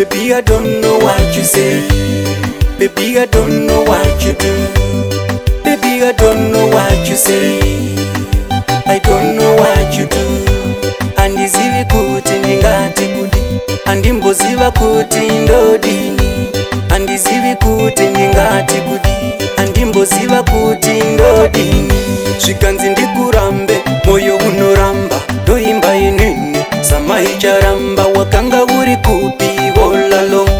Baby, I don't know what you say. Baby, I don't know what you do. Baby, I don't know what you say. I don't know what you do. Andizivi kuti ndingati kudi, andimboziva kuti ndodini. Andizivi kuti ndingati kudi, andimboziva kuti ndodini. Zvikanzi ndikurambe, moyo unoramba, ndoimba inini, samaicharamba. Wakanga uri kupi all along,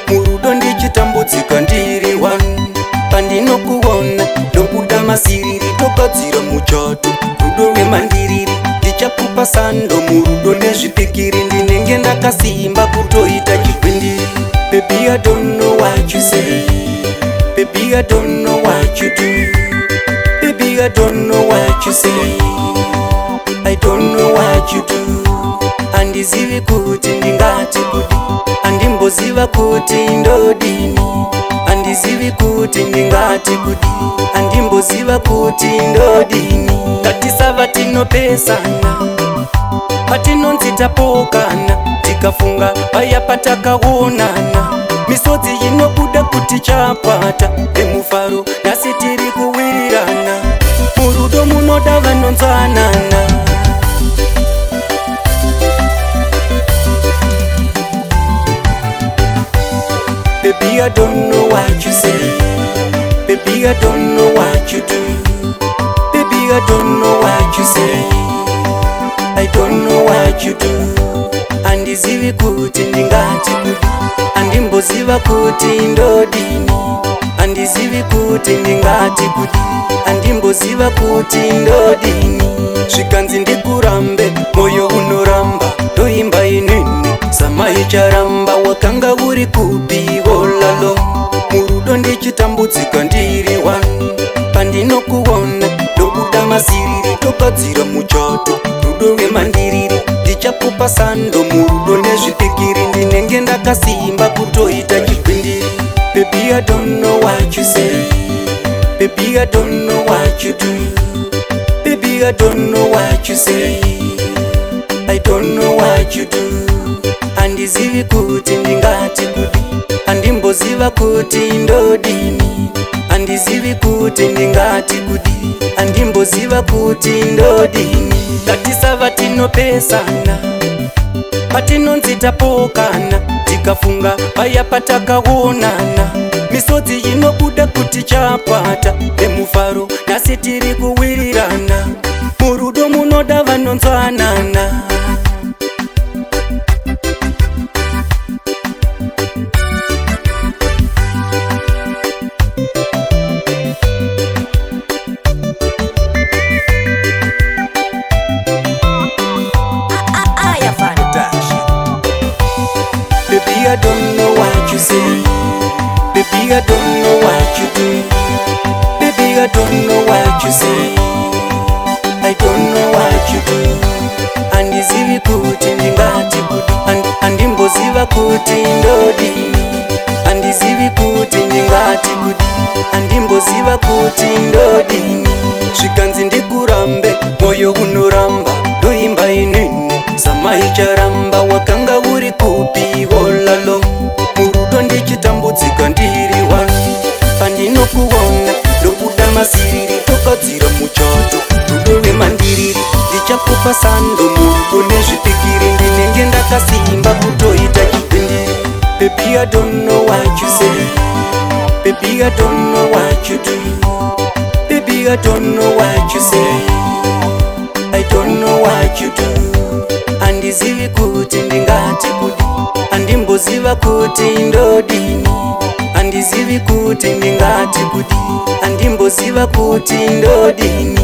murudo ndichitambudzika ndiri one. Pandinokuona ndobuda masiriri, togadzira muchato, rudo rwemandiriri. Ndichakupa sando murudo nezvipikiri, ndinenge ndakasimba kutoita chigwindiri. Baby, I don't know what you say. Baby, I don't know what you do. Baby, I don't know what you say. I don't know what you do. Andizivi kuti ndingati kudi, andimboziva kuti ndodini. Andizivi kuti ndingati kudi, andimboziva kuti ndodini. Ngatisava tinopesana, patinonzi tapokana, tikafunga paya patakaonana. Misodzi inobuda kuti chapata, emufaro nasi tiri kuwirirana. Murudo munoda vanonzwanana. Baby, I don't know what you say. Baby, I don't know what you do. Baby, I don't know what you say. I don't know what you do. Andizivi kuti ndingati kudi, andimboziva kuti ndodini. Andizivi kuti ndingati kudi, andimboziva kuti ndodini. Zvikanzi ndikurambe, moyo unoramba, ndoimba inini, samaicharamba. Wakanga uri kupi all along, murudo ndichitambudzika ndiri one. Pandinokuona ndobuda masiriri, togadzira muchato, rudo rwemandiriri. Ndichakupa sando murudo nezvipikiri, ndinenge ndakasimba kutoita chigwindiri. Baby, I don't know what you say. Baby, I don't know what you do. Baby, I don't know what you say. I don't know what you do. Andizivi kuti ndingati kudi, andimboziva kuti ndodini. Andizivi kuti ndingati kudi, andimboziva kuti ndodini. Ngatisava tinopesana, patinonzi tapokana, tikafunga paya patakaonana. Misodzi inobuda kuti chapata, emufaro nasi tiri kuwirirana. Murudo munoda vanonzwanana. Baby, I don't know what you say. Baby, I don't know what you do. Baby, I don't know what you say. I don't know what you do. Andizivi kuti ndingati kudi, andimboziva kuti ndodini. Andizivi kuti ndingati kudi, andimboziva kuti ndodini. Zvikanzi ndikurambe, moyo unoramba, ndoimba inini, samaicharamba. Wakanga uri kupi all along, murudo ndichitambudzika ndiri one. Pandinokuona ndobuda masiriri, togadzira muchato, rudo rwemandiriri. Ndichakupa sando murudo nezvipikiri, ndinenge ndakasimba kutoita chigwindiri. Baby, I don't know what you say. Baby, I don't know what you do. Baby, I don't know what you say. I don't know what you do. Andizivi kuti ndingati kudi, andimboziva kuti ndodini. Andizivi kuti ndingati kudi, andimboziva kuti ndodini.